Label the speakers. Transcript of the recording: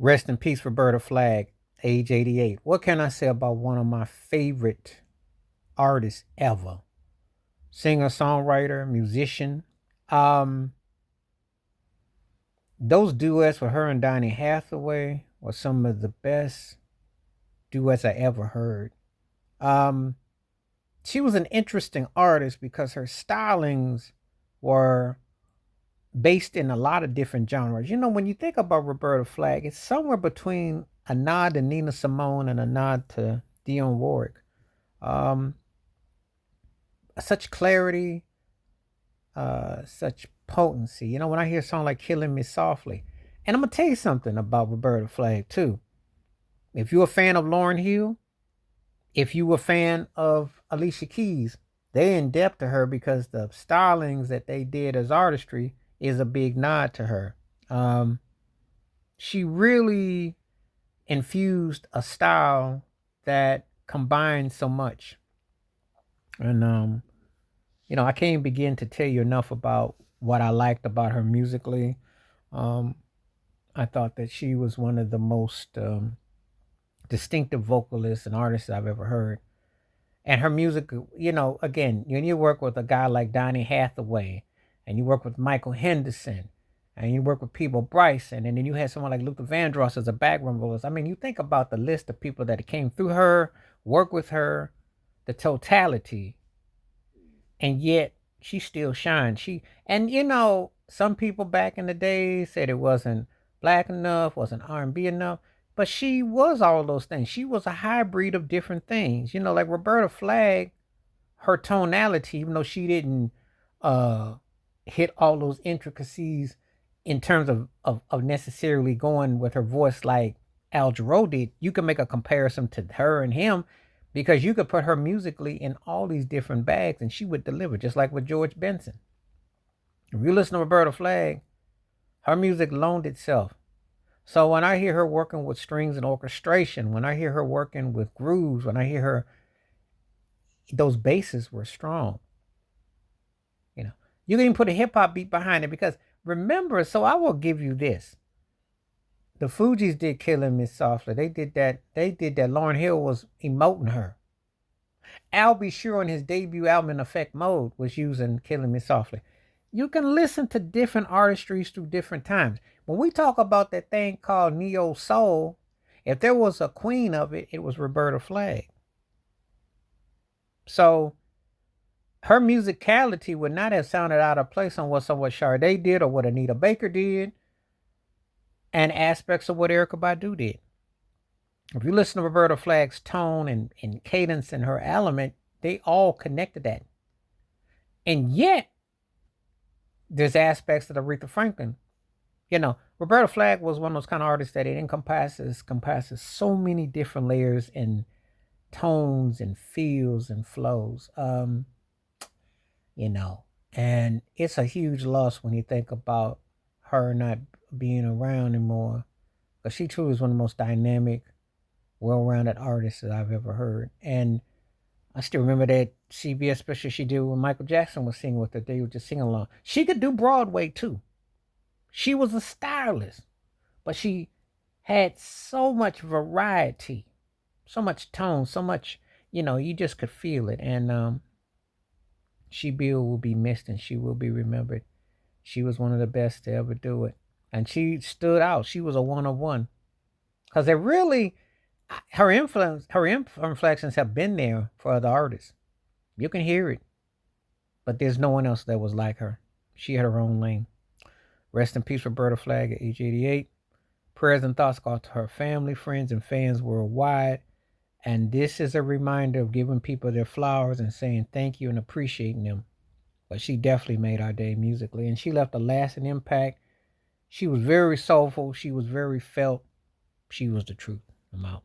Speaker 1: Rest in peace, Roberta Flack, age 88. What can I say about one of my favorite artists ever? Singer, songwriter, musician. Um, those duets with her and Donny Hathaway were some of the best duets I ever heard. Um, she was an interesting artist because her stylings were based in a lot of different genres. You know, when you think about Roberta Flack, it's somewhere between a nod to Nina Simone and a nod to Dionne Warwick. Um, Such clarity, such potency. You know, when I hear a song like "Killing Me Softly," and I'm gonna tell you something about Roberta Flack too. If you're a fan of Lauryn Hill, if you were a fan of Alicia Keys, they in depth to her because the stylings that they did as artistry is a big nod to her. Um, she really infused a style that combined so much. And I can't begin to tell you enough about what I liked about her musically. Um, I thought that she was one of the most distinctive vocalists and artists I've ever heard. And her music, again, when you work with a guy like Donny Hathaway, and you work with Michael Henderson, and you work with Peebo Bryson, and then you had someone like Luther Vandross as a background vocalist. I mean, you think about the list of people that came through her, worked with her, the totality, and yet she still shines. Some people back in the day said it wasn't black enough, wasn't R&B enough, but she was all those things. She was a hybrid of different things. Like Roberta Flack, her tonality, even though she didn't uh hit all those intricacies in terms of necessarily going with her voice like Al Jarreau did, you can make a comparison to her and him because you could put her musically in all these different bags and she would deliver, just like with George Benson. If you listen to Roberta Flack, her music loaned itself. So when I hear her working with strings and orchestration, when I hear her working with grooves, when I hear her, those basses were strong. You know, you can even put a hip hop beat behind it because remember. So I will give you this: the Fugees did "Killing Me Softly." They did that. They did that. Lauryn Hill was emoting her. Al B. Sure on his debut album in Effect Mode was using "Killing Me Softly." You can listen to different artistries through different times. When we talk about that thing called neo soul, if there was a queen of it, it was Roberta Flack. So her musicality would not have sounded out of place on what Sade did or what Anita Baker did, and aspects of what Erykah Badu did. If you listen to Roberta Flack's tone and cadence and her element, they all connected that. And yet, there's aspects of Aretha Franklin. Roberta Flack was one of those kind of artists that it encompasses so many different layers and tones and feels and flows. And it's a huge loss when you think about her not being around anymore, because she truly is one of the most dynamic, well-rounded artists that I've ever heard. And I still remember that CBS special she did when Michael Jackson was singing with her. They would just sing along. She could do Broadway too. She was a stylist, but she had so much variety, so much tone, so much, you just could feel it. And she will be missed and she will be remembered. She was one of the best to ever do it. And she stood out. She was a one of one. Because it really, her inflections have been there for other artists. You can hear it. But there's no one else that was like her. She had her own lane. Rest in peace, Roberta Flack at age 88. Prayers and thoughts go out to her family, friends, and fans worldwide. And this is a reminder of giving people their flowers and saying thank you and appreciating them. But she definitely made our day musically, and she left a lasting impact. She was very soulful. She was very felt. She was the truth. I'm out.